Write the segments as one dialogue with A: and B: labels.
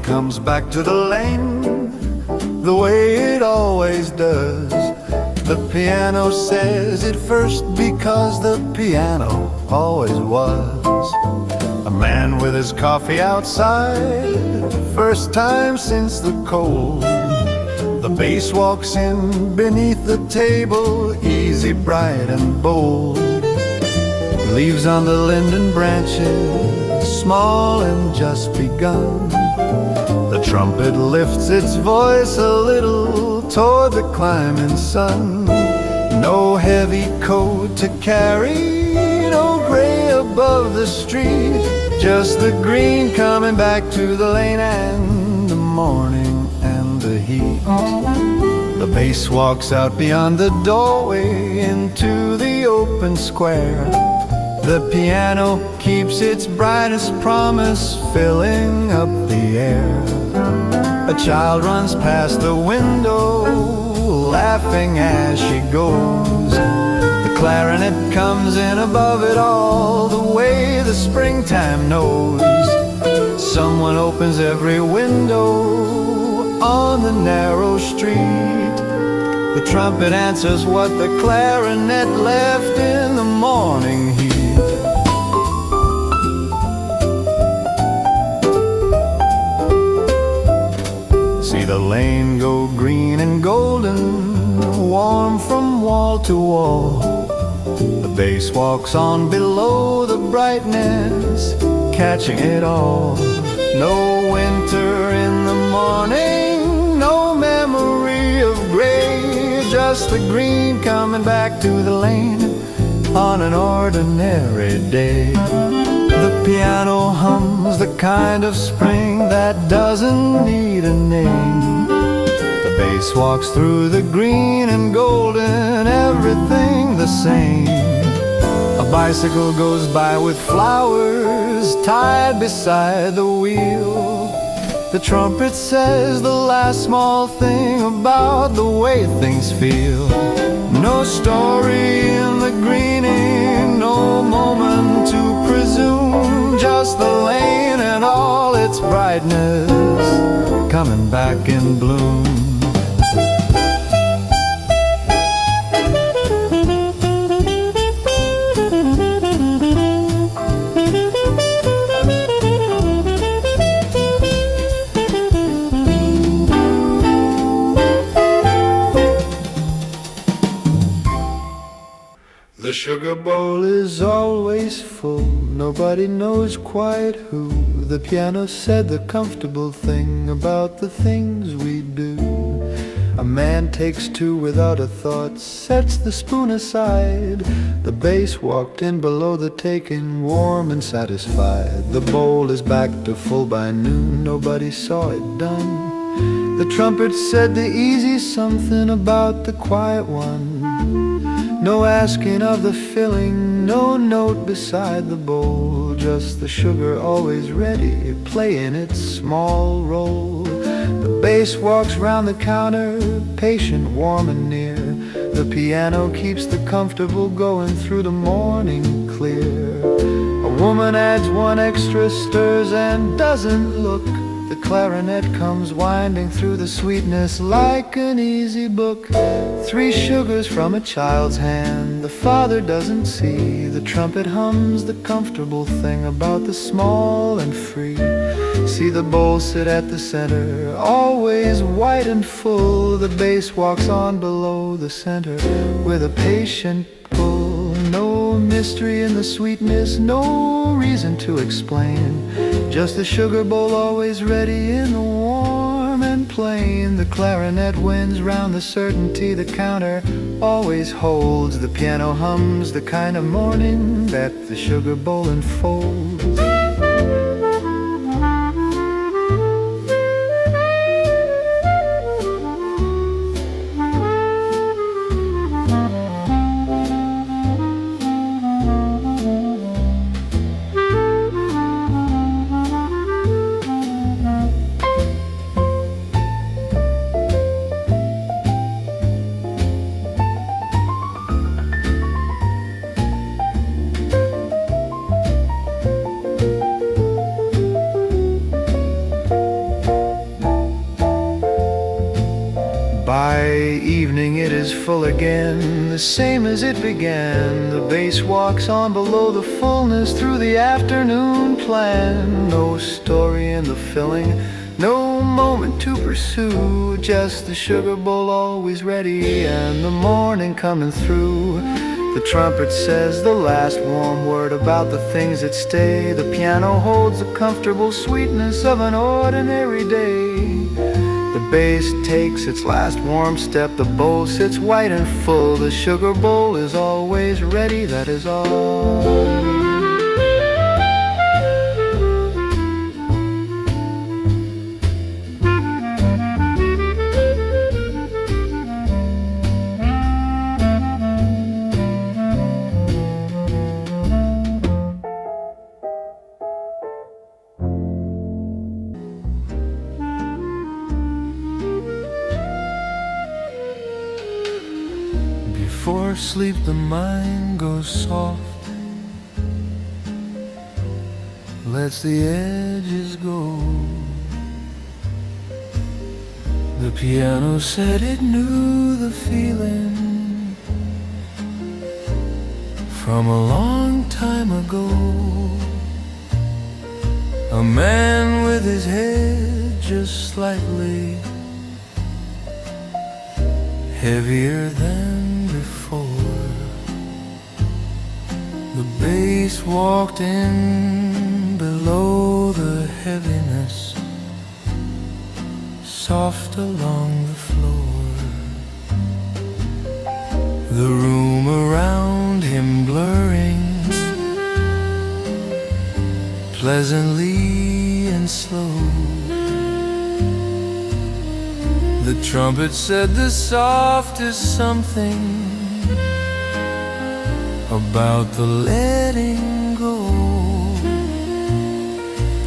A: comes back to the lane the way it always does. The piano says it first because the piano always was. A man with his coffee outside, first time since the cold. The bass walks in beneath the table, easy, bright and bold. Leaves on the linden branches, small and just begun. The trumpet lifts its voice a little toward the climbing sun. No heavy coat to carry, no gray above the street, just the green coming back to the lane and the morning and the heat. The bass walks out beyond the doorway into the open square. The piano keeps its brightest promise, filling up the air. A child runs past the window, laughing as she goes. The clarinet comes in above it all, the way the springtime knows. Someone opens every window on the narrow street. The trumpet answers what the clarinet left in the morning heat. See the lane go green and golden, warm from wall to wall. The bass walks on below the brightness, catching it all. No winter in the morning, no memory of gray, just the green coming back to the lane on an ordinary day. The piano hums the kind of spring that doesn't need a name. The bass walks through the green and golden, everything the same. A bicycle goes by with flowers tied beside the wheel. The trumpet says the last small thing about the way things feel. No story in the greening, no moment to presume, just the lane and all its brightness coming back in bloom. The sugar bowl is always full, nobody knows quite who. The piano said the comfortable thing about the things we do. A man takes two without a thought, sets the spoon aside. The bass walked in below the taking, warm and satisfied. The bowl is back to full by noon, nobody saw it done. The trumpet said the easy something about the quiet one. No asking of the filling, no note beside the bowl, just the sugar always ready, playing its small role. The bass walks round the counter, patient, warm and near. The piano keeps the comfortable going through the morning clear. A woman adds one extra, stirs and doesn't look. The clarinet comes winding through the sweetness like an easy book. 3 sugars from a child's hand, the father doesn't see. The trumpet hums the comfortable thing about the small and free. See the bowl sit at the center, always white and full. The bass walks on below the center with a patient pull. No mystery in the sweetness, no reason to explain, just the sugar bowl always ready in the warm and plain. The clarinet winds round the certainty the counter always holds. The piano hums the kind of morning that the sugar bowl enfolds. full again, the same as it began. The bass walks on below the fullness through the afternoon plan. No story in the filling, no moment to pursue, just the sugar bowl always ready and the morning coming through. The trumpet says the last warm word about the things that stay. The piano holds the comfortable sweetness of an ordinary day. The bass takes its last warm step, the bowl sits white and full. The sugar bowl is always ready, that is all. Before sleep the mind goes soft, lets the edges go. The piano said it knew the feeling from a long time ago. A man with his head just slightly heavier than before. The bass walked in below the heaviness, soft along the floor. The room around him blurring, pleasantly and slow. The trumpet said the softest something about the letting go.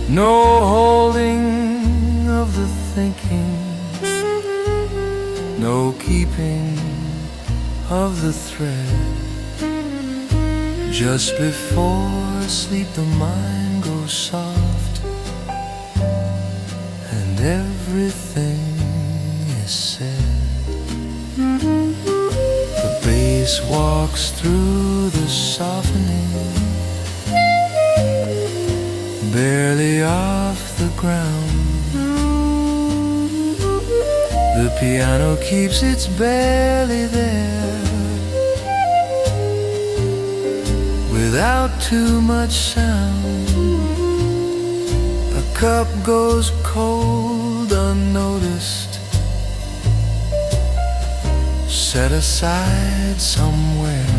A: No holding of the thinking, no keeping of the thread. Just before sleep the mind goes soft, and everything is said. The bass walks through the softening, barely off the ground. The piano keeps its belly there, without too much sound. A cup goes cold unnoticed, set aside somewhere.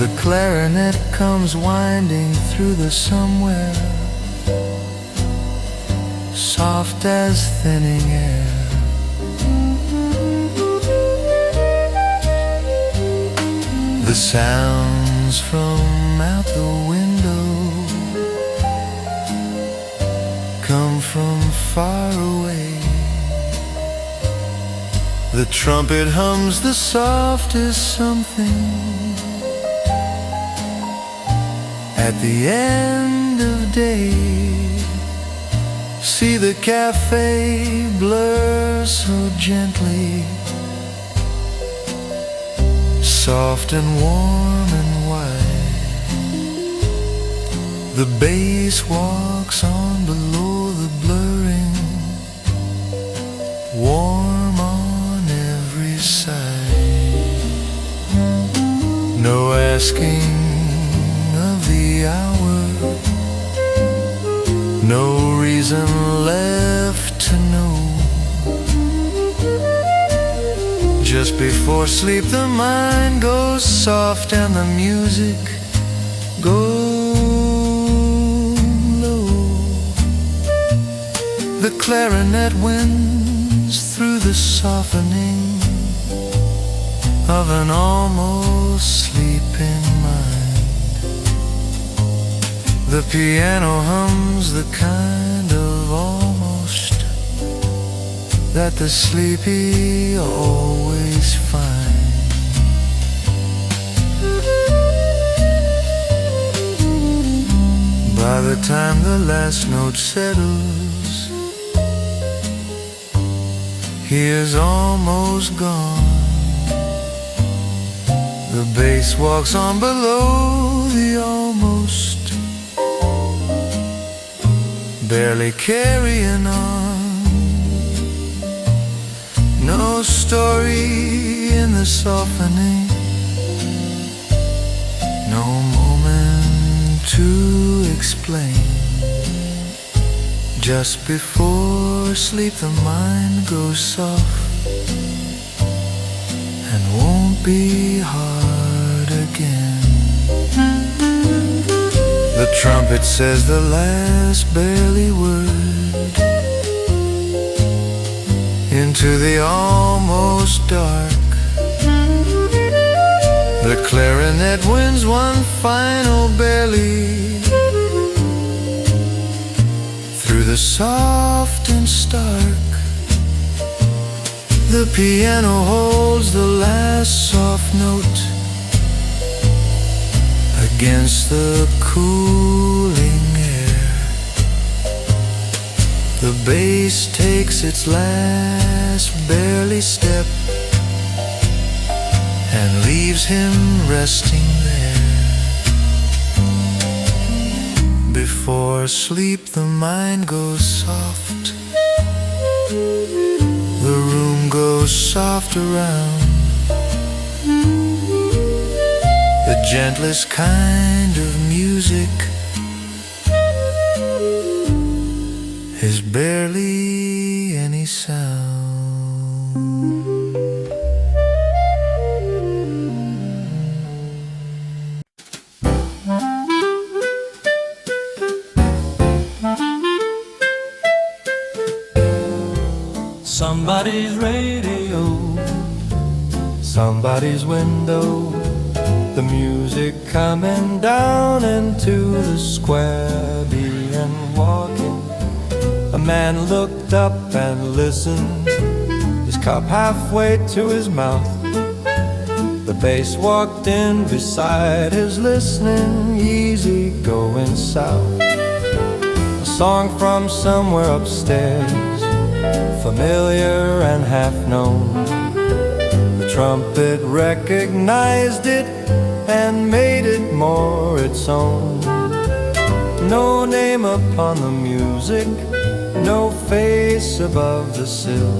A: The clarinet comes winding through the somewhere, soft as thinning air. The sounds from out the window come from far away. The trumpet hums the softest something. At the end of day, see the cafe blur so gently, soft and warm and wide. The bass walks on below the blurring, warm on every side. No asking of the hour, no reason left to know. Just before sleep the mind goes soft and the music goes low. The clarinet wins through the softening of an almost sleeping mind. The piano hums the kind of almost that the sleepy always find. By the time the last note settles, he is almost gone. The bass walks on below the almost, barely carrying on. No story in the softening, no moment to explain. Just before sleep the mind goes soft and won't be hard again. The trumpet says the last barely word into the almost dark. The clarinet wins one final barely through the soft and stark. The piano holds the last soft note against the cooling air. The bass takes its last barely step and leaves him resting there. Before sleep the mind goes soft, the room goes soft around. The gentlest kind of music is barely any sound.
B: Somebody's radio, somebody's window, the music coming down into the square, being walking. A man looked up and listened, his cup halfway to his mouth. The bass walked in beside his listening, easy going south. A song from somewhere upstairs, familiar and half known. The trumpet recognized it and made it more its own. No name upon the music, no face above the sill,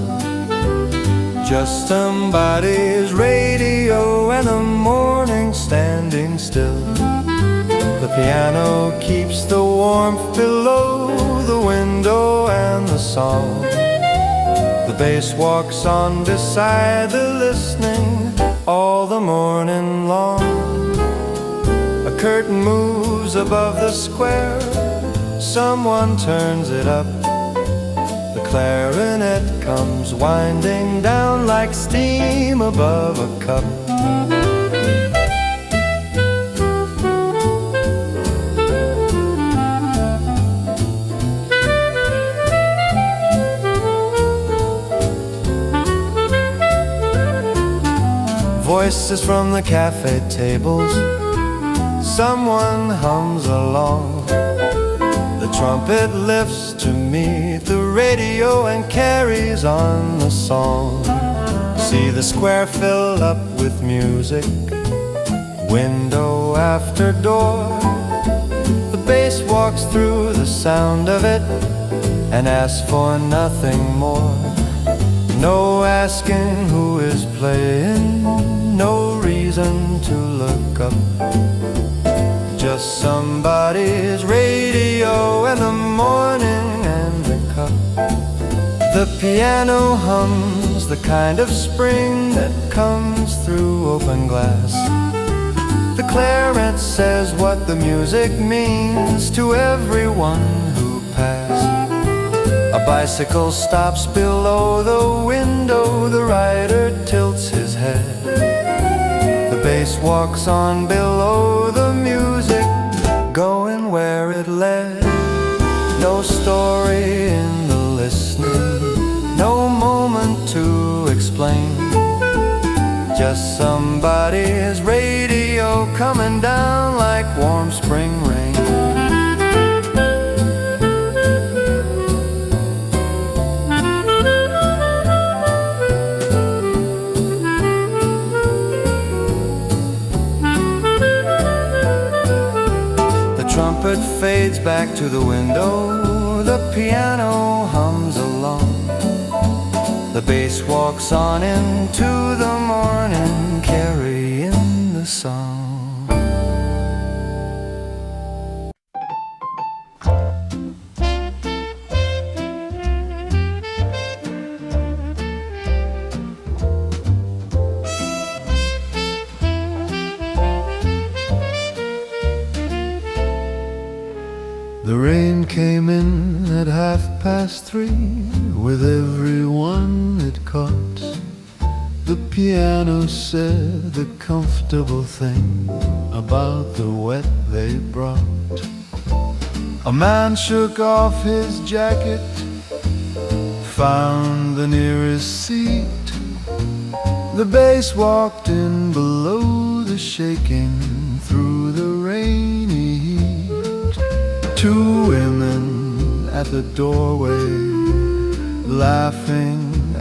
B: just somebody's radio and the morning standing still. The piano keeps the warmth below the window and the song. The bass walks on beside the listening all the morning long. A curtain moves above the square, someone turns it up. The clarinet comes winding down like steam above a cup. Voices from the cafe tables, someone hums along. The trumpet lifts to meet the radio and carries on the song. See the square fill up with music, window after door. The bass walks through the sound of it and asks for nothing more. No asking who is playing, no reason to look up, just somebody's radio in the morning and the cup. The piano hums the kind of spring that comes through open glass. The clarinet says what the music means to everyone who passed. A bicycle stops below the window, the rider tilts his head. The bass walks on below the music, going where it led. No story in the listening, no moment to explain, just somebody's radio coming down like warm spring rain. it fades back to the window, the piano hums along. The bass walks on into the morning, carrying the song.
A: The rain came in at 3:30, with everyone it caught. The piano said the comfortable thing about the wet they brought. A man shook off his jacket, found the nearest seat. The bass walked in below the shaking, through the rainy heat. Two women at the doorway, laughing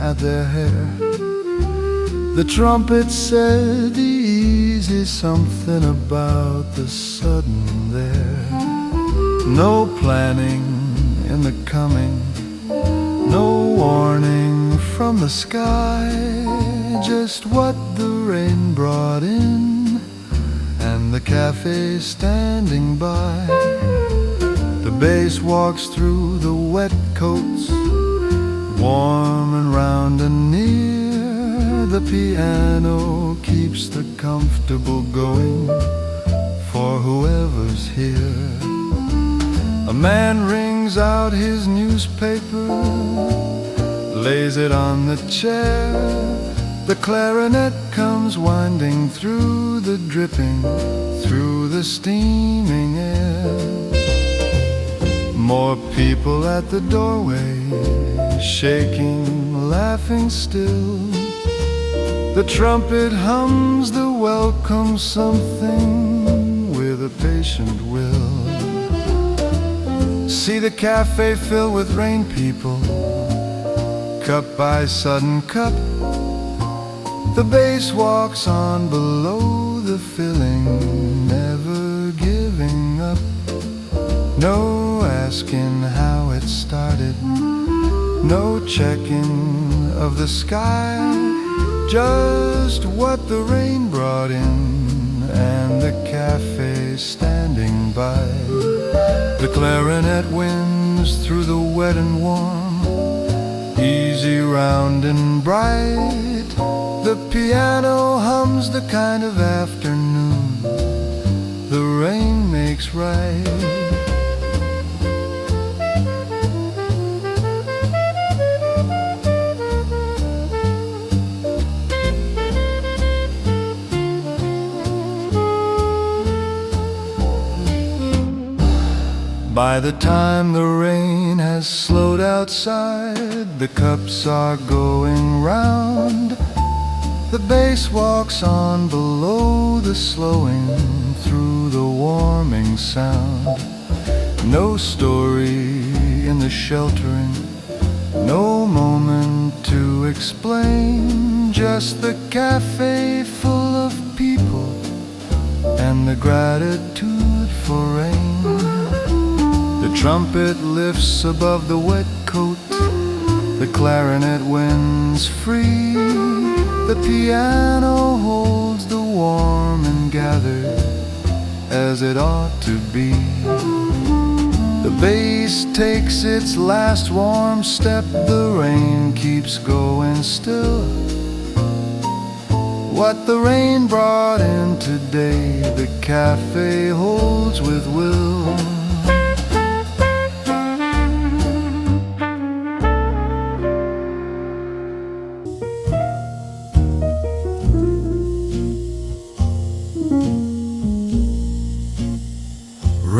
A: at their hair. The trumpet said the easy something about the sudden there. No planning in the coming, no warning from the sky, just what the rain brought in, and the cafe standing by. The bass walks through the wet coats, warm and round and near. The piano keeps the comfortable going for whoever's here. A man wrings out his newspaper, lays it on the chair. The clarinet comes winding through the dripping, through the steaming air. More people at the doorway, shaking, laughing still. The trumpet hums the welcome something with a patient will. See the cafe fill with rain people, cup by sudden cup. The bass walks on below the filling, never giving up. No asking how it started, no checking of the sky, just what the rain brought in, and the cafe standing by. The clarinet winds through the wet and warm, easy, round and bright. The piano hums the kind of afternoon the rain makes right. By the time the rain has slowed outside, the cups are going round. The bass walks on below the slowing, through the warming sound. No story in the sheltering, no moment to explain, just the cafe full of people and the gratitude for rain. The trumpet lifts above the wet coat, the clarinet winds free. The piano holds the warm and gathered as it ought to be. The bass takes its last warm step, the rain keeps going still. What the rain brought in today, the cafe holds with will.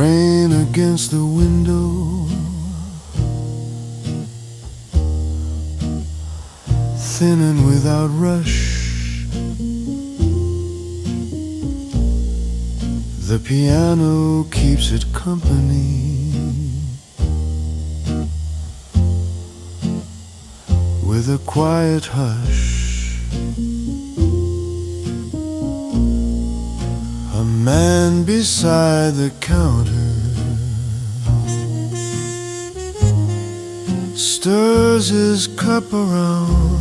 A: Rain against the window, thin and without rush. The piano keeps it company with a quiet hush. A man beside the counter stirs his cup around.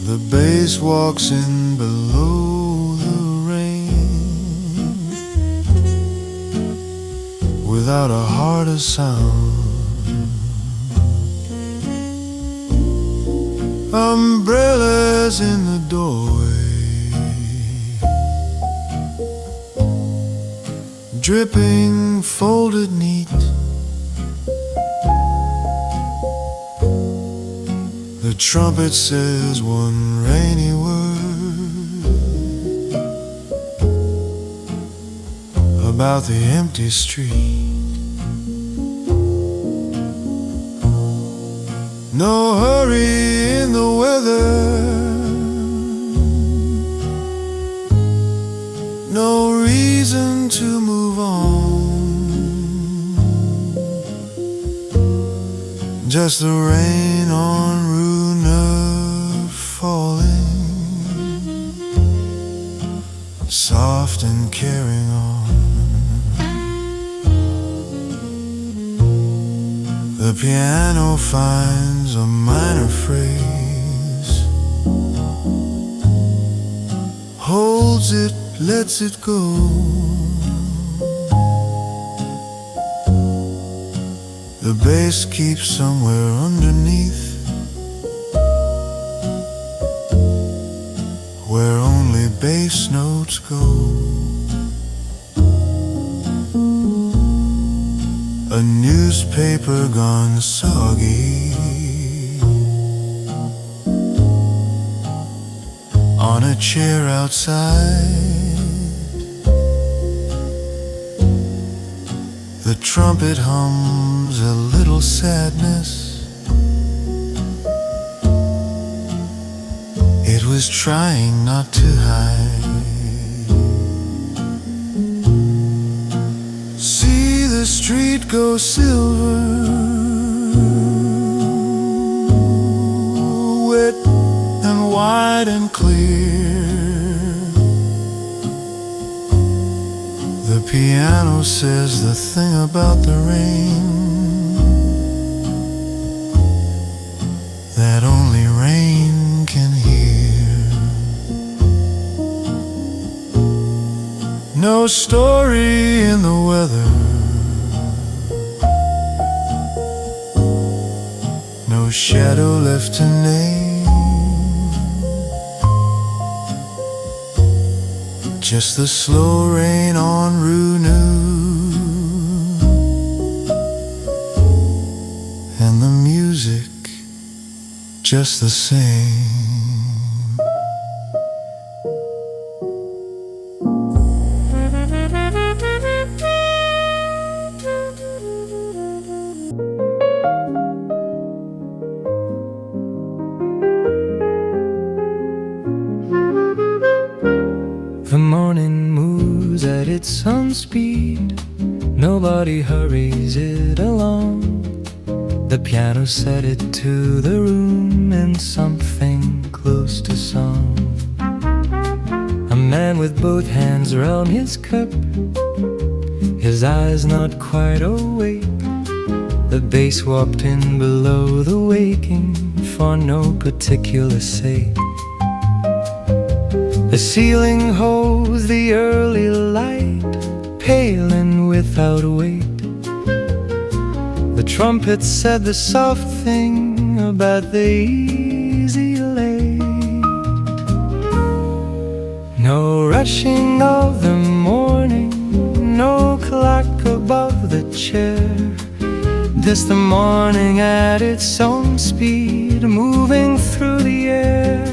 A: The bass walks in below the rain, without a heart or sound. Umbrellas in the doorway, dripping, folded neat. The trumpet says one rainy word about the empty street. No hurry in the weather, no reason to move on. Just the rain on Runa falling, soft and carrying on. The piano finds a minor phrase, holds it, lets it go. The bass keeps somewhere underneath, where only bass notes go. A newspaper gone soggy on a chair outside. The trumpet hums a little sadness. It was trying not to hide. See the street go silver, wet and wide and clear. The piano says the thing about the rain that only rain can hear. No story in the weather, no shadow left to name, just the slow rain on Runu, and the music just the same.
B: The morning moves at its own speed, nobody hurries it along. The piano set it to the room in something close to song. A man with both hands round his cup, his eyes not quite awake. The bass walked in below the waking for no particular sake. The ceiling holds the early light, pale and without weight. The trumpet said the soft thing about the easy late. No rushing of the morning, no clock above the chair. Just the morning at its own speed, moving through the air.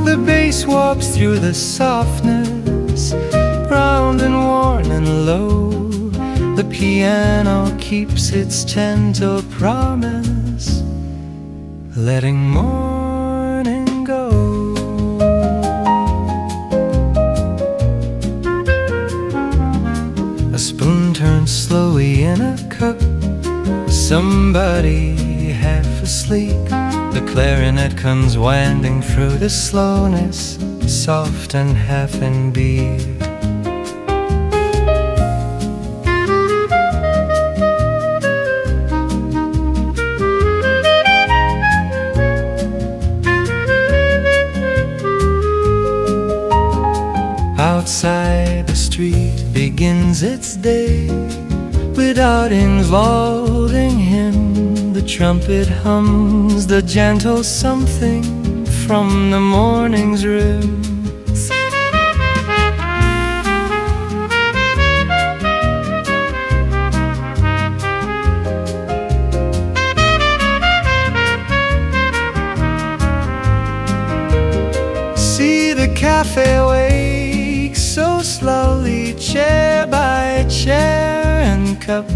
B: The bass walks through the softness, round and worn and low. The piano keeps its gentle promise, letting morning go. A spoon turns slowly in a cup, somebody half asleep. The clarinet comes winding through the slowness, soft and half in beat. outside the street begins its day. Without involving him, the trumpet hums the gentle something from the morning's rim. See the cafe wake so slowly, chair by chair and cup.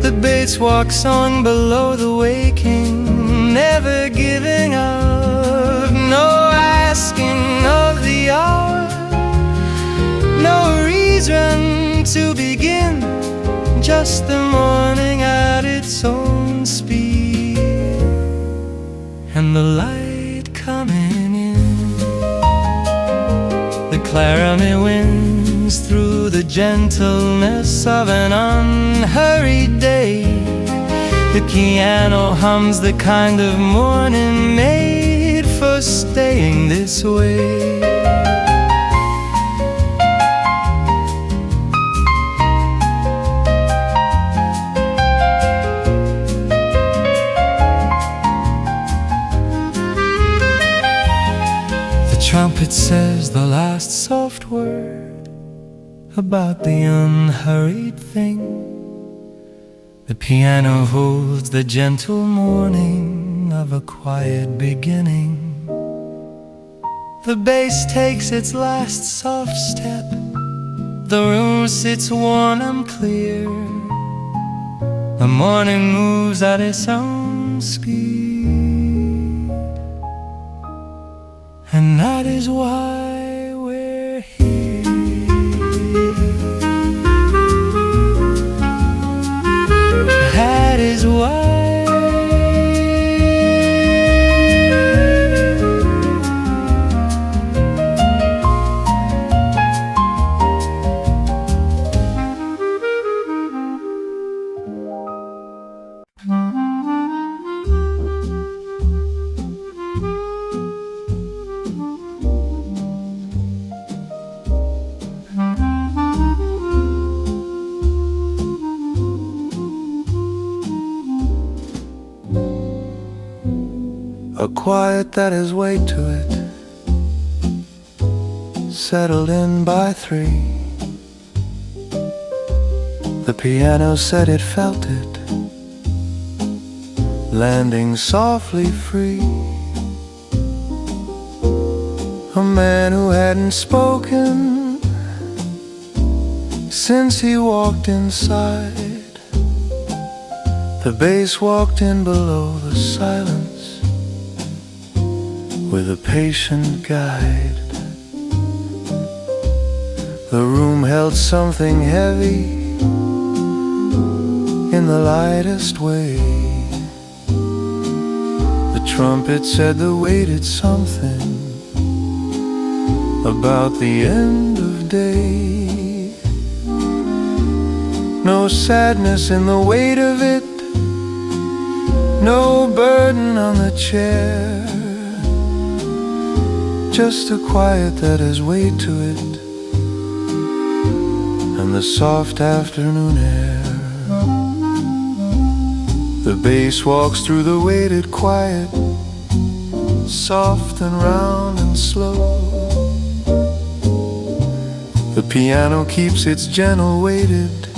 B: The bass walks on below the waking, never giving up. No asking of the hour, no reason to begin, just the morning at its own speed, and the light coming in. The clarinet winds through the gentleness of an unhurried day. The piano hums the kind of morning made for staying this way. The trumpet says the last soft word about the unhurried thing. The piano holds the gentle morning of a quiet beginning. The bass takes its last soft step. The room sits warm and clear. The morning moves at its own speed, and that is why we're here. That is why.
A: A quiet that has weight to it, settled in by 3. The piano said it felt it, landing softly free. A man who hadn't spoken since he walked inside. The bass walked in below the silence with a patient guide. The room held something heavy in the lightest way. The trumpet said the weighted something about the end of day. No sadness in the weight of it, no burden on the chair, just a quiet that has weight to it, and the soft afternoon air. The bass walks through the weighted quiet, soft and round and slow. The piano keeps its gentle weighted,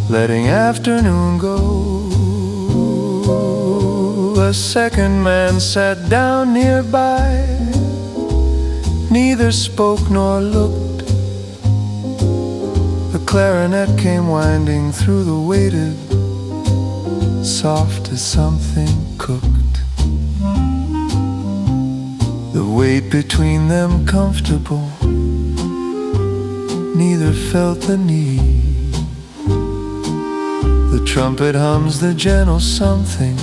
A: letting afternoon go. A second man sat down nearby, neither spoke nor looked. The clarinet came winding through the weighted, soft as something cooked. The weight between them comfortable, neither felt the need. The trumpet hums the gentle something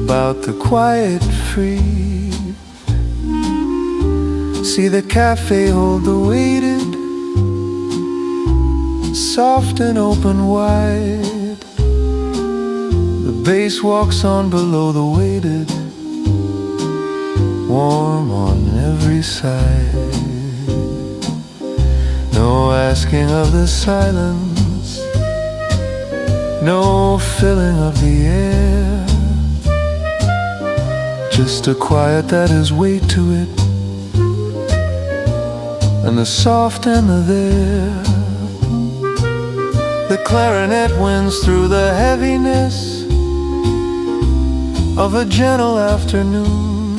A: about the quiet free. See the cafe hold the weighted, soft and open wide. The bass walks on below the weighted, warm on every side. No asking of the silence, no filling of the air, just a quiet that has weight to it, and the soft and the there. The clarinet wins through the heaviness of a gentle afternoon.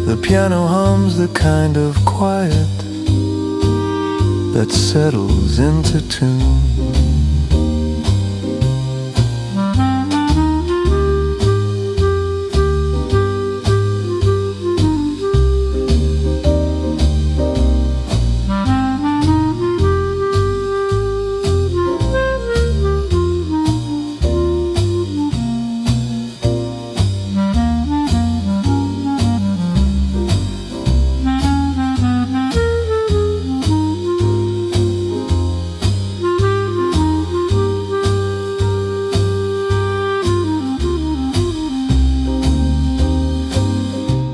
A: The piano hums the kind of quiet that settles into tune.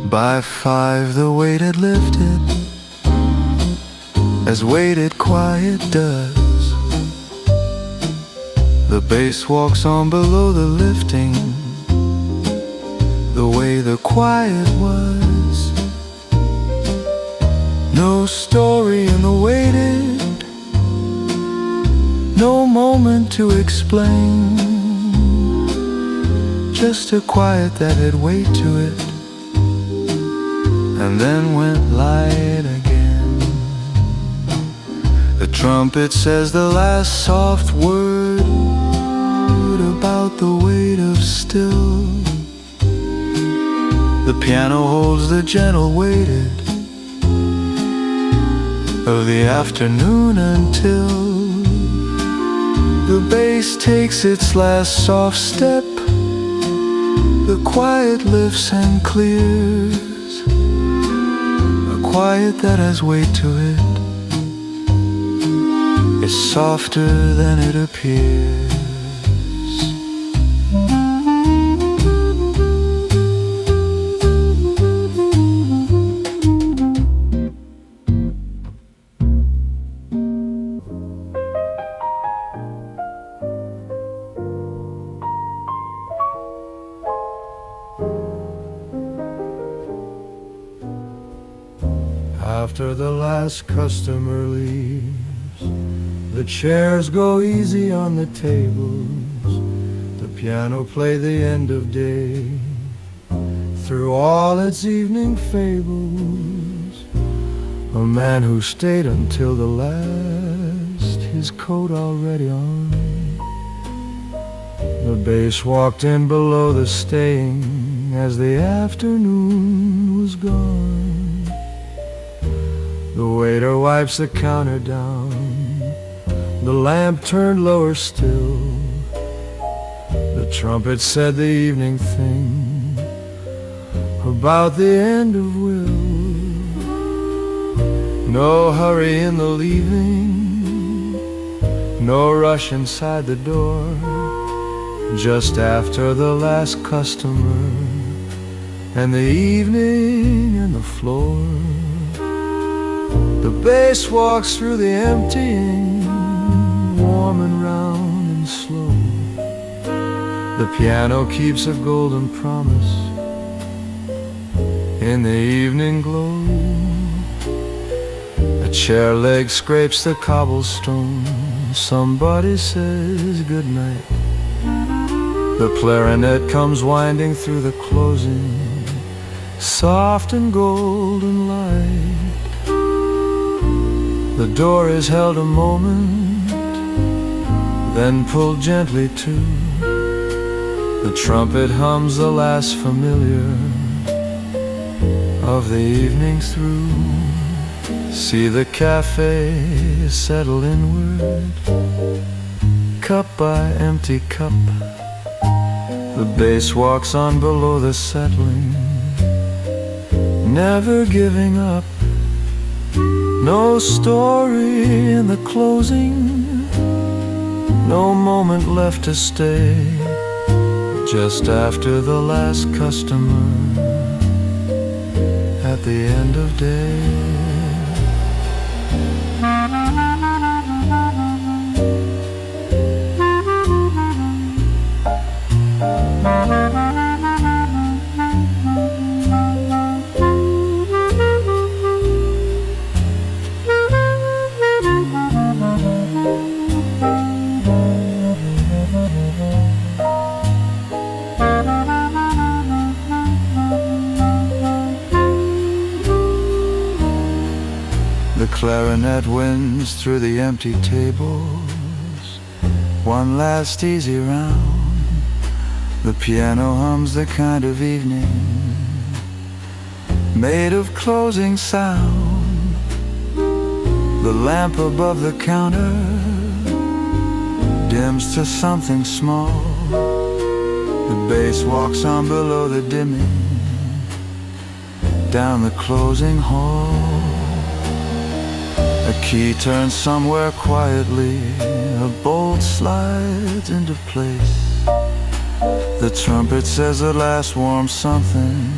A: By 5 the weight had lifted, as weighted quiet does. The bass walks on below the lifting, the way the quiet was. No story in the weighted, no moment to explain, just a quiet that had weight to it, and then went light again. The trumpet says the last soft word about the weight of still. The piano holds the gentle weighted of the afternoon until the bass takes its last soft step. The quiet lifts and clears, quiet that has weight to it, is softer than it appears. After the last customer leaves, the chairs go easy on the tables. The piano play the end of day through all its evening fables. A man who stayed until the last, his coat already on. The bass walked in below the staying as the afternoon was gone. The waiter wipes the counter down, the lamp turned lower still. The trumpet said the evening thing about the end of will. No hurry in the leaving, no rush inside the door, just after the last customer and the evening and the floor. The bass walks through the emptying, warm and round and slow. The piano keeps a golden promise in the evening glow. A chair leg scrapes the cobblestone, somebody says goodnight. The clarinet comes winding through the closing, soft and golden light. The door is held a moment, then pulled gently to. The trumpet hums the last familiar of the evening through. See the cafe settle inward, cup by empty cup. The bass walks on below the settling, never giving up. No story in the closing, no moment left to stay, just after the last customer
B: the end of day. The clarinet winds through the empty tables, one last easy round. The piano hums the kind of evening made of closing sound. The lamp above the counter dims to something small. The bass walks on below the dimming, down the closing hall. A key turns somewhere quietly, a bolt slides into place. The trumpet says the last warm something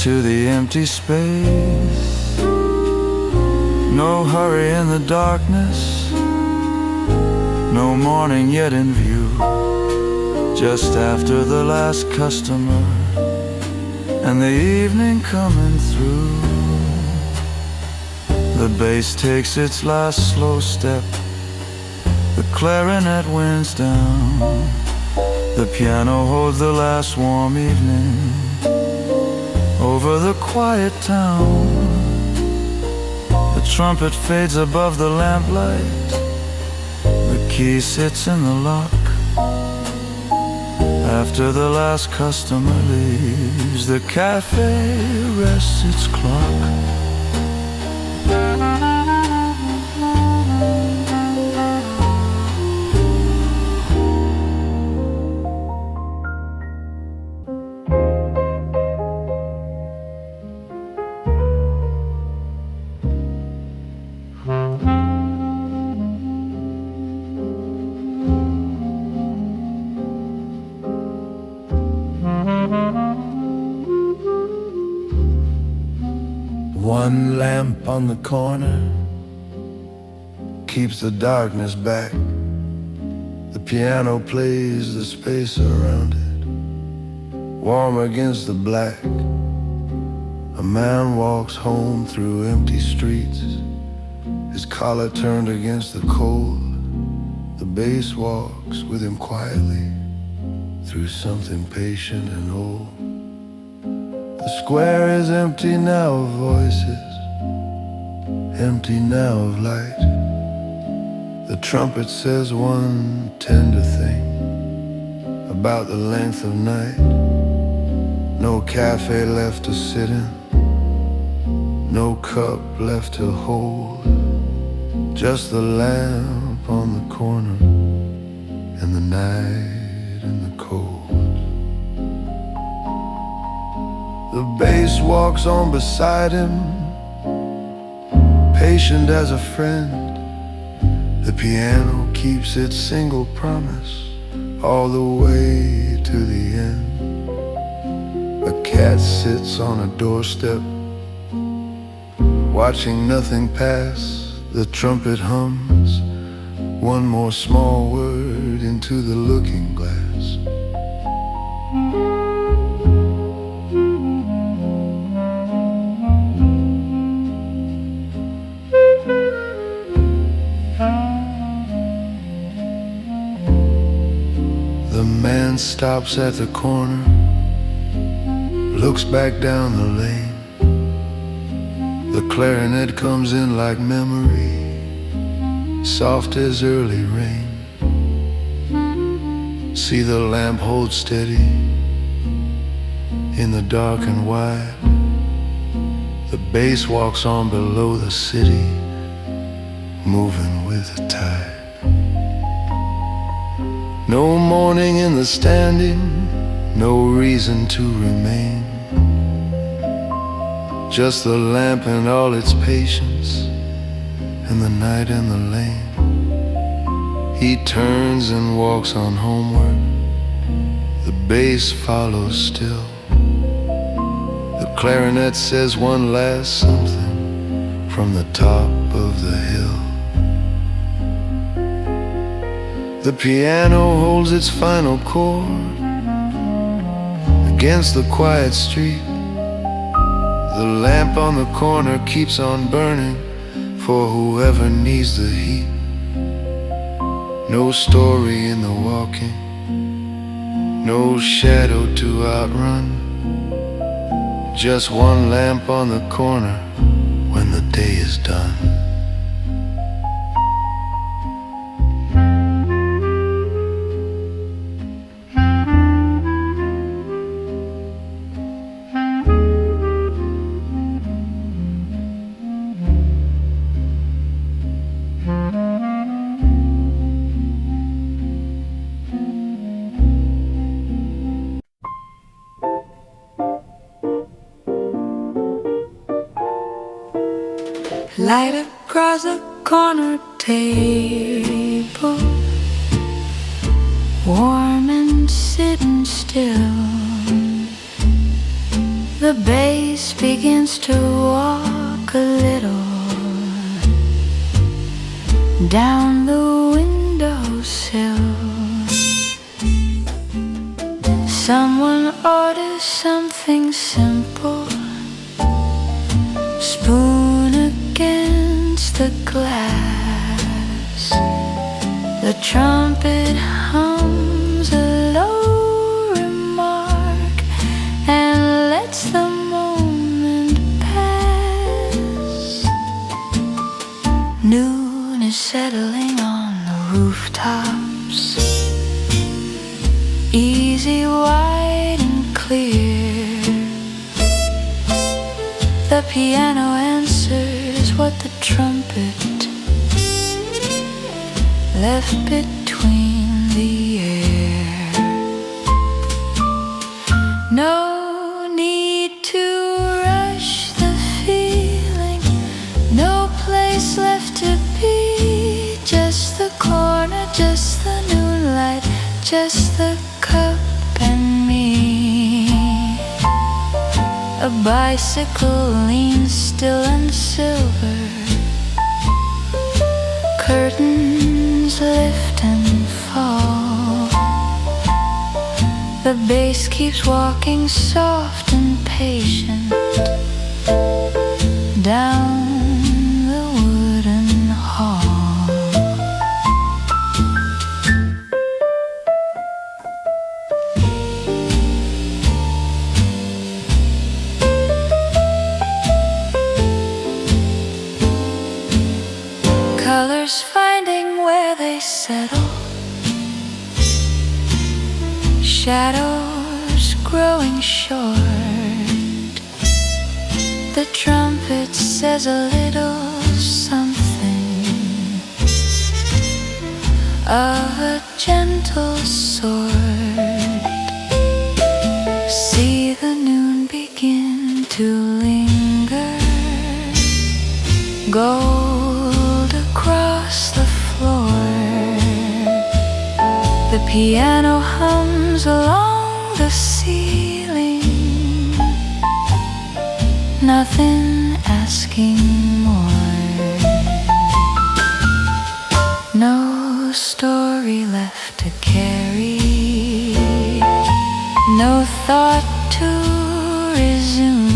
B: to the empty space. No hurry in the darkness, no morning yet in view. Just after the last customer and the evening coming through. The bass takes its last slow step, the clarinet winds down. The piano holds the last warm evening over the quiet town. The trumpet fades above the lamplight, the key sits in the lock. After the last customer leaves, the cafe rests its clock.
A: One lamp on the corner keeps the darkness back. The piano plays the space around it, warm against the black. A man walks home through empty streets, his collar turned against the cold. The bass walks with him quietly through something patient and old. The square is empty now of voices, empty now of light. The trumpet says one tender thing about the length of night. No cafe left to sit in, no cup left to hold. Just the lamp on the corner and the night and the cold. The bass walks on beside him, patient as a friend. The piano keeps its single promise all the way to the end. A cat sits on a doorstep, watching nothing pass. The trumpet hums one more small word into the looking glass. The man stops at the corner, looks back down the lane. The clarinet comes in like memory, soft as early rain. See the lamp hold steady in the dark and wide. The bass walks on below the city, moving with the tide. No morning in the standing, no reason to remain. Just the lamp and all its patience, and the night and the lane. He turns and walks on homeward, the bass follows still. The
B: clarinet says one last something from the top of the hill. The piano holds its final chord against the quiet street. The lamp on the corner keeps on burning for whoever needs the heat. No story in the walking, no shadow to outrun, just one lamp on the corner when the day is done.
C: Light across the corner table, warm and sitting still. The bass begins to walk a little down the windowsill. Someone orders something simple, spoon against the glass. The trumpet hums a low remark and lets the moment pass. Noon is settling on the rooftops, easy, wide and clear. The piano answers what the trumpet left between the air. No need to rush the feeling, no place left to be. Just the corner, just the moonlight, just the cup and me. A bicycle leans still and silver, curtains lift and fall. The bass keeps walking soft and patient down the wooden hall. Colors finding where they settle, shadows growing short. The trumpet says a little something of a gentle sort. See the noon begin to linger, gold across the floor. The piano hums along the ceiling, nothing asking more. No story left to carry, no thought to resume.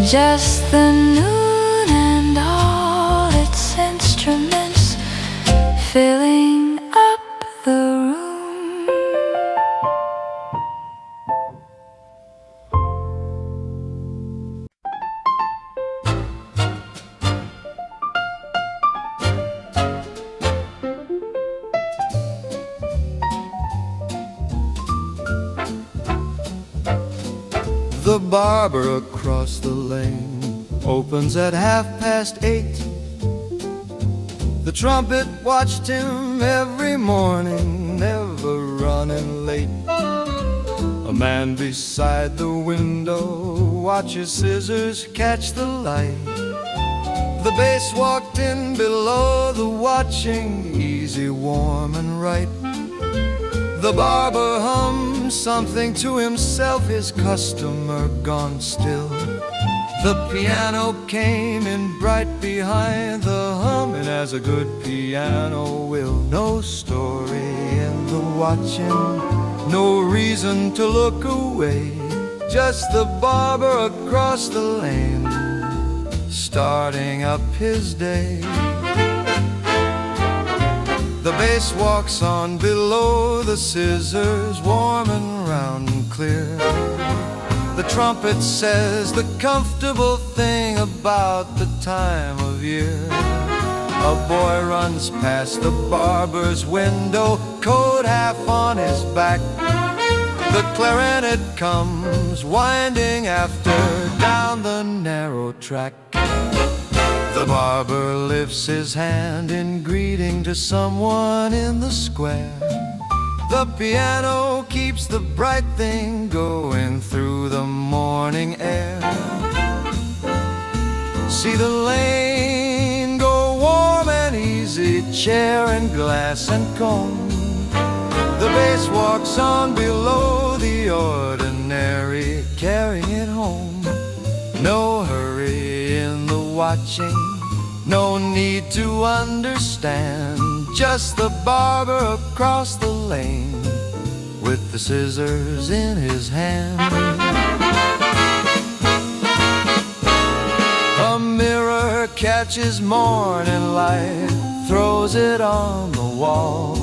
C: Just the noon and all its instruments filling up the room.
B: The barber across the lane opens at 8:30. The trumpet watched him every morning, never running late. A man beside the window watches scissors catch the light. The bass walked in below the watching, easy, warm and right. The barber hums something to himself, his customer gone still. The piano came in bright behind the hum, and as a good piano will. No story in the watching, no reason to look away, just the barber across the lane, starting up his day. The bass walks on below, the scissors warm and round and clear. The trumpet says the comfortable thing about the time of year. A boy runs past the barber's window, coat half on his back. The clarinet comes winding after down the narrow track. The barber lifts his hand in greeting to someone in the square. The piano keeps the bright thing going through the morning air. See the lane go warm and easy, chair and glass and comb. The bass walks on below the ordinary, carrying it home. No hurry in the watching, no need to understand, just the barber across the lane with the scissors in his hand. A mirror catches morning light, throws it on the wall.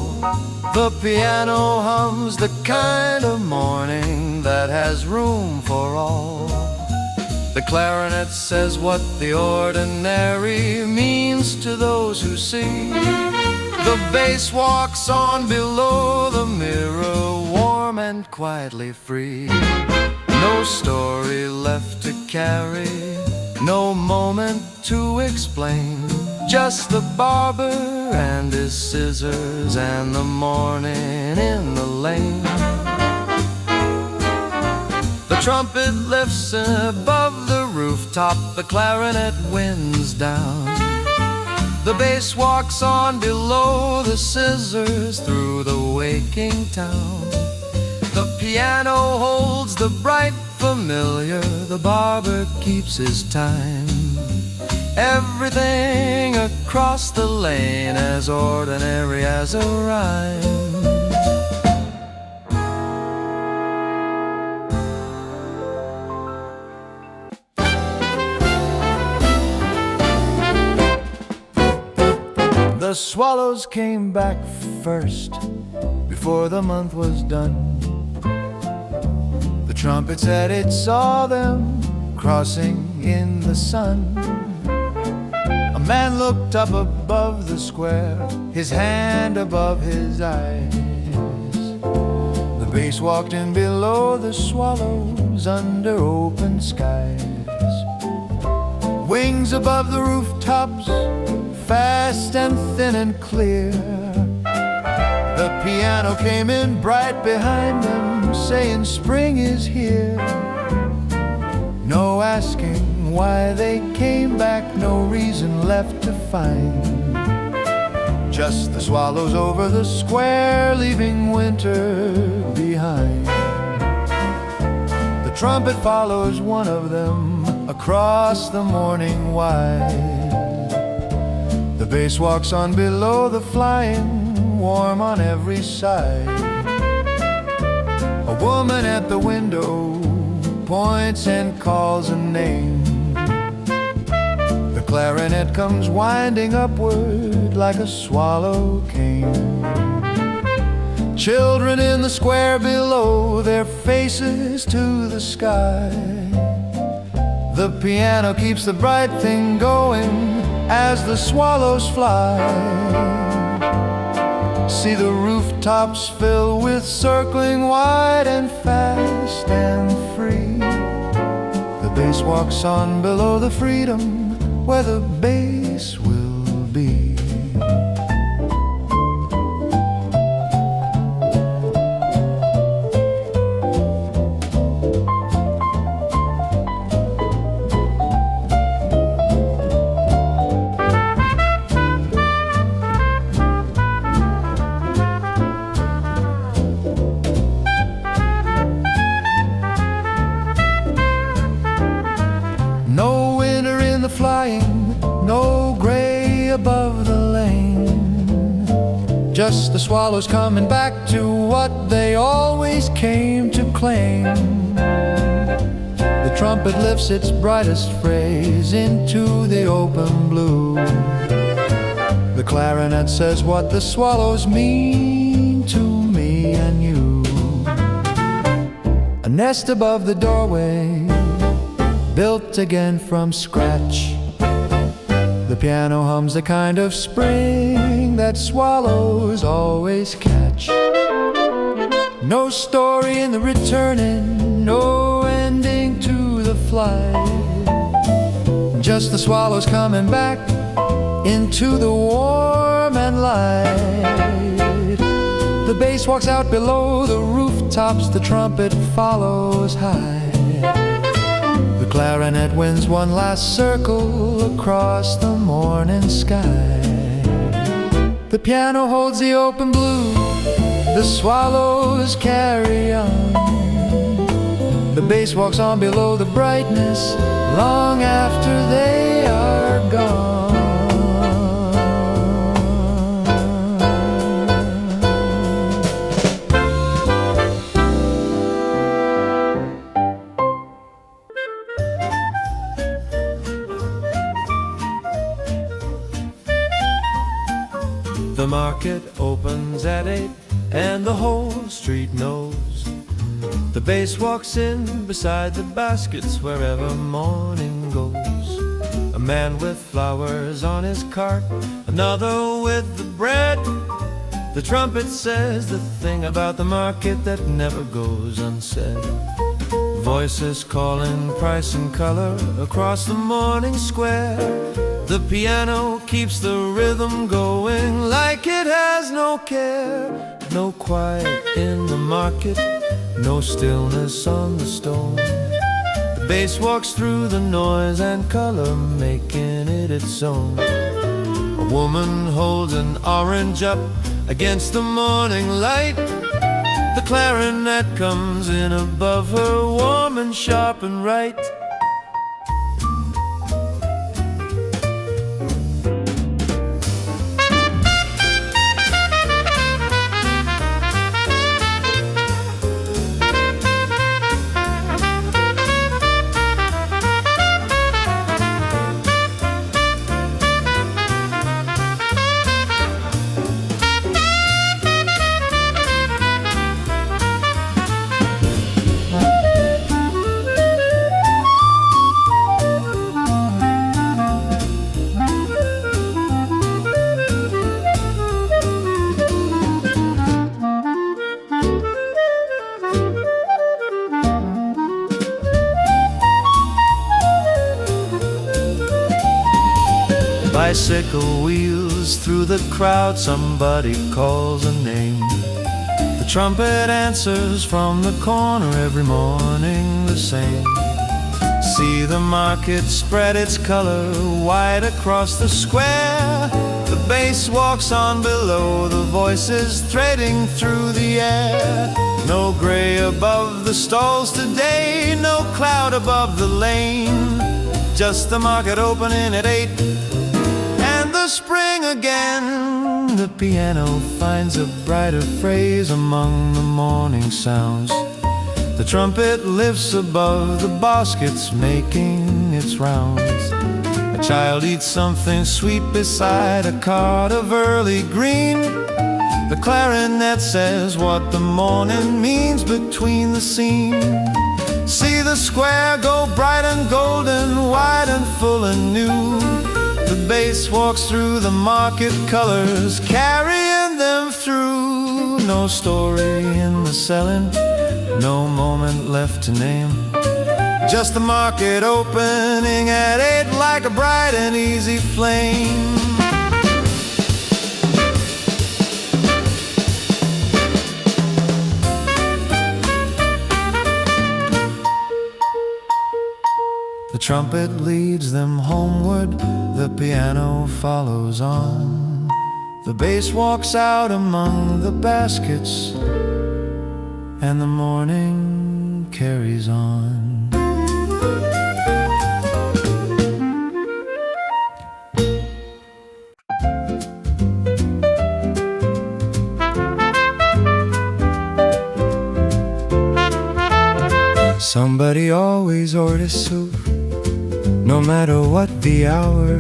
B: The piano hums the kind of morning that has room for all. The clarinet says what the ordinary means to those who see. The bass walks on below the mirror, warm and quietly free. No story left to carry, no moment to explain, just the barber and his scissors and the morning in the lane. The trumpet lifts above the rooftop, the clarinet winds down. The bass walks on below, the scissors through the waking town. The piano holds the bright familiar, the barber keeps his time. Everything across the lane as ordinary as a rhyme. The swallows came back first, before the month was done. The trumpet said it saw them crossing in the sun. A man looked up above the square, his hand above his eyes. The bass walked in below the swallows under open skies. Wings above the rooftops, fast and thin and clear. The piano came in bright behind them, saying spring is here. No asking why they came back, no reason left to find. Just the swallows over the square, leaving winter behind. The trumpet follows one of them across the morning wide. The bass walks on below the flying, warm on every side. A woman at the window points and calls a name. The clarinet comes winding upward like a swallow came. Children in the square below, their faces to the sky. The piano keeps the bright thing going as the swallows fly. See the rooftops fill with circling wide and fast and free. The bass walks on below the freedom where the bass will be. just the swallows coming back to what they always came to claim. The trumpet lifts its brightest phrase into the open blue. The clarinet says what the swallows mean to me and you. A nest above the doorway, built again from scratch. The piano hums the kind of spring that swallows always catch. No story in the returning, no ending to the flight. Just the swallows coming back into the warm and light. The bass walks out below the rooftops, the trumpet follows high. The clarinet wins one last circle across the morning sky. The piano holds the open blue, the swallows carry on. The bass walks on below the brightness long after they are gone. The market opens at 8 and the whole street knows. The bass walks in beside the baskets wherever morning goes. A man with flowers on his cart, another with the bread. The trumpet says the thing about the market that never goes unsaid. Voices calling price and color across the morning square. The piano keeps the rhythm going like it has no care. No quiet in the market, no stillness on the stone. The bass walks through the noise and color, making it its own. A woman holds an orange up against the morning light. The clarinet comes in above her, warm and sharp and right. Bicycle wheels through the crowd, somebody calls a name. The trumpet answers from the corner every morning the same. See the market spread its color wide across the square. The bass walks on below, the voices threading through the air. No gray above the stalls today, no cloud above the lane. Just the market opening at 8 and the spring again. The piano finds a brighter phrase among the morning sounds. The trumpet lifts above the baskets, making its rounds. A child eats something sweet beside a cart of early green. The clarinet says what the morning means between the scene. See the square go bright and golden, wide and full and new. The bass walks through the market colors, carrying them through. No story in the selling, no moment left to name. Just the market opening at 8 like a bright and easy flame. The trumpet leads them homeward, the piano follows on. The bass walks out among the baskets, and the morning carries on. Somebody always orders soup, no matter what the hour.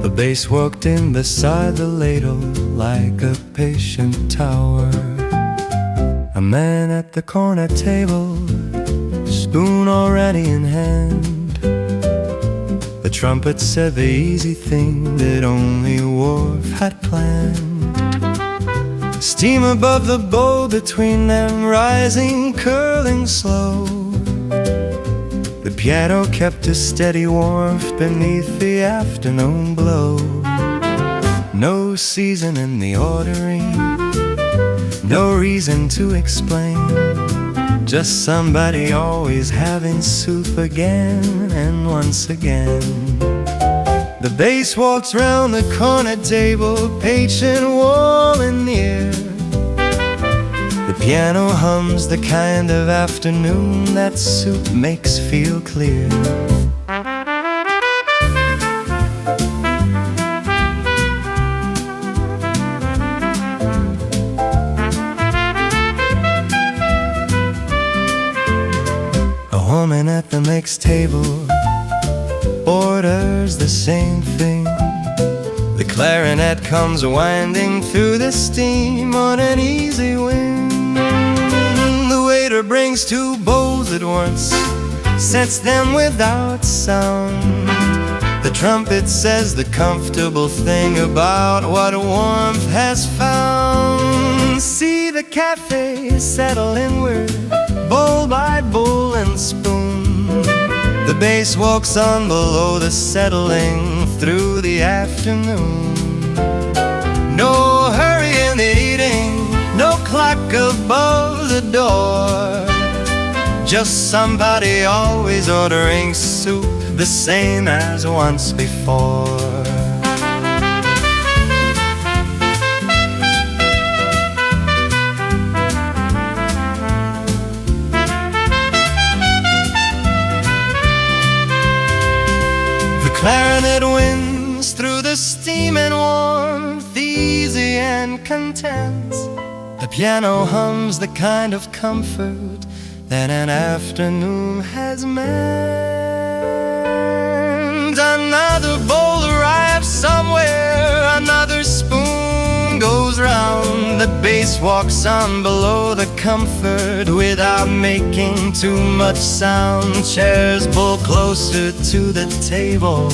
B: The bass walked in beside the ladle like a patient tower. A man at the corner table, spoon already in hand. The trumpet said the easy thing that only Worf had planned. Steam above the bowl between them, rising, curling slow. The piano kept a steady warmth beneath the afternoon glow. No season in the ordering, no reason to explain, just somebody always having soup again and once again. The bass walks round the corner table, patient, warm and near. The piano hums the kind of afternoon that soup makes feel clear. A woman at the next table orders the same thing. The clarinet comes winding through the steam on an easy wind. The waiter brings two bowls at once, sets them without sound. The trumpet says the comfortable thing about what warmth has found. See the cafe settle inward, bowl by bowl and spoon. The bass walks on below the settling through the afternoon. No hurry in the eating, no clock above the door, just somebody always ordering soup the same as once before. Clarinet wins through the steam and warmth, easy and content. The piano hums the kind of comfort that an afternoon has meant. Another bowl arrives somewhere, another spoon goes round. The bass walks on below the comfort without making too much sound. Chairs pull closer to the table,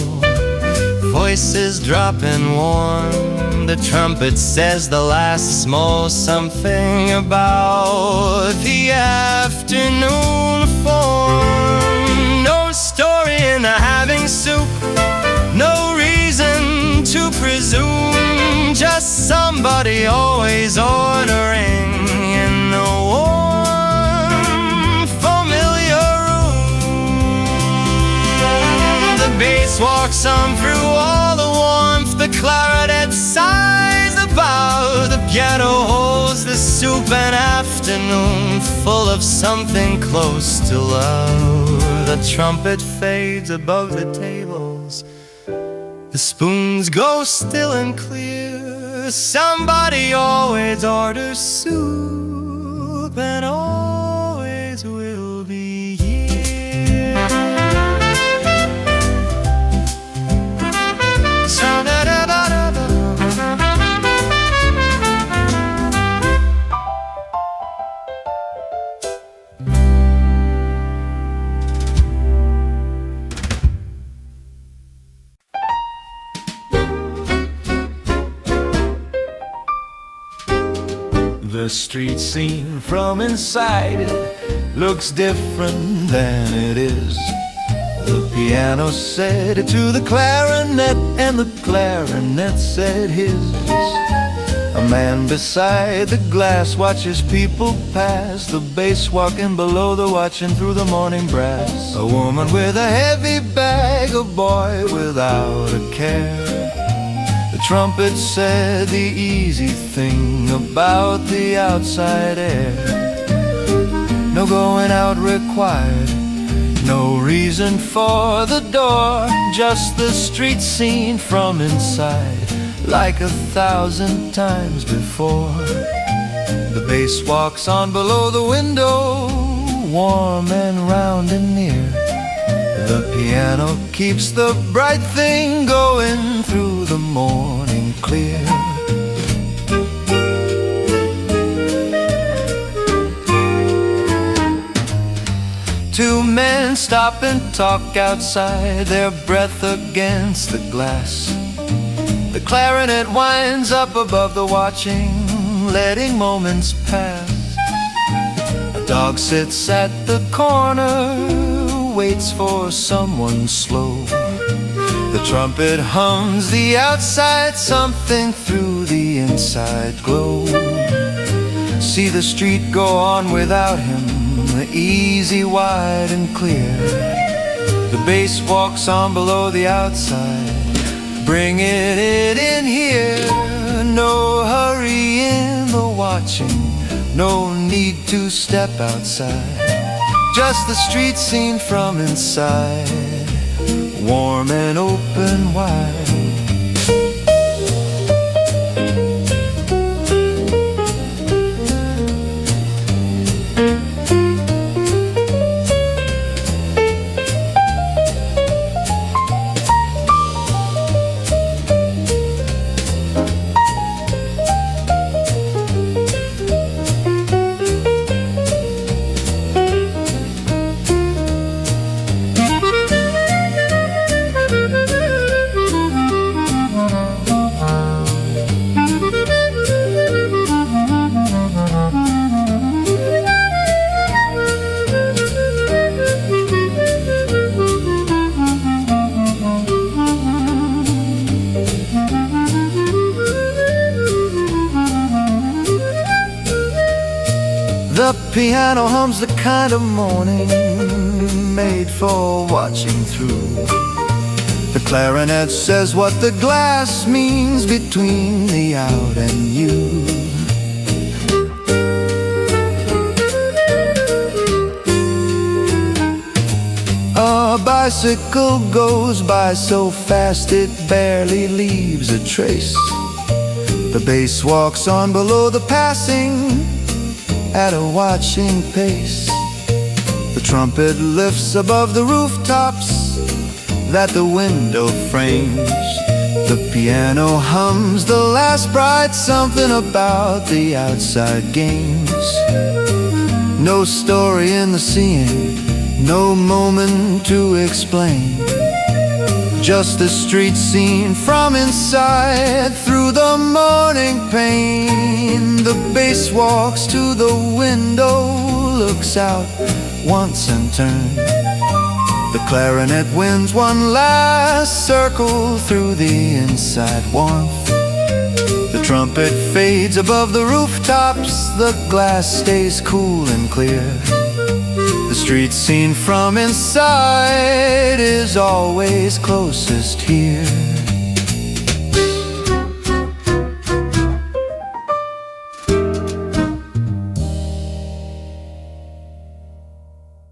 B: voices dropping warm. The trumpet says the last small something about the afternoon form. No story in the having soup, no reason to presume, just somebody always ordering in the warm, familiar room. The bass walks on through all the warmth, the clarinet sighs about. The piano holds the soup, an afternoon full of something close to love. The trumpet fades above the tables, the spoons go still and clear. Somebody always orders soup and always will be here.
A: The street scene from inside looks different than it is. The piano said it to the clarinet, and the clarinet said his. A man beside the glass watches people pass, the bass walking below the watching through the morning brass. A woman with a heavy bag, a boy without a care. The trumpet said the easy thing about the outside air. No going out required, no reason for the door, just the street scene from inside, like 1,000 times before. The bass walks on below the window,
B: warm and round and near. The piano keeps the bright thing going through the morning clear. Two men stop and talk outside, their breath against the glass. The clarinet winds up above the watching, letting moments pass. A dog sits at the corner, waits for someone slow. The trumpet hums the outside, something through the inside glow. See the street go on without him, easy, wide and clear. The bass walks on below the outside, bringing it in here. No hurry in the watching, no need to step outside. Just the street scene from inside, warm and open wide. The piano hums the kind of morning made for watching through. The clarinet says what the glass means between the out and you. A bicycle goes by so fast it barely leaves a trace. The bass walks on below the passing at a watching pace. The trumpet lifts above the rooftops that the window frames. The piano hums the last bright something about the outside games. No story in the seeing, no moment to explain. Just the street scene from inside through the morning pain. The bass walks to the window, looks out once and turns. The clarinet wins one last circle through the inside warmth. The trumpet fades above the rooftops, the glass stays cool and clear. The street scene from inside is always closest here.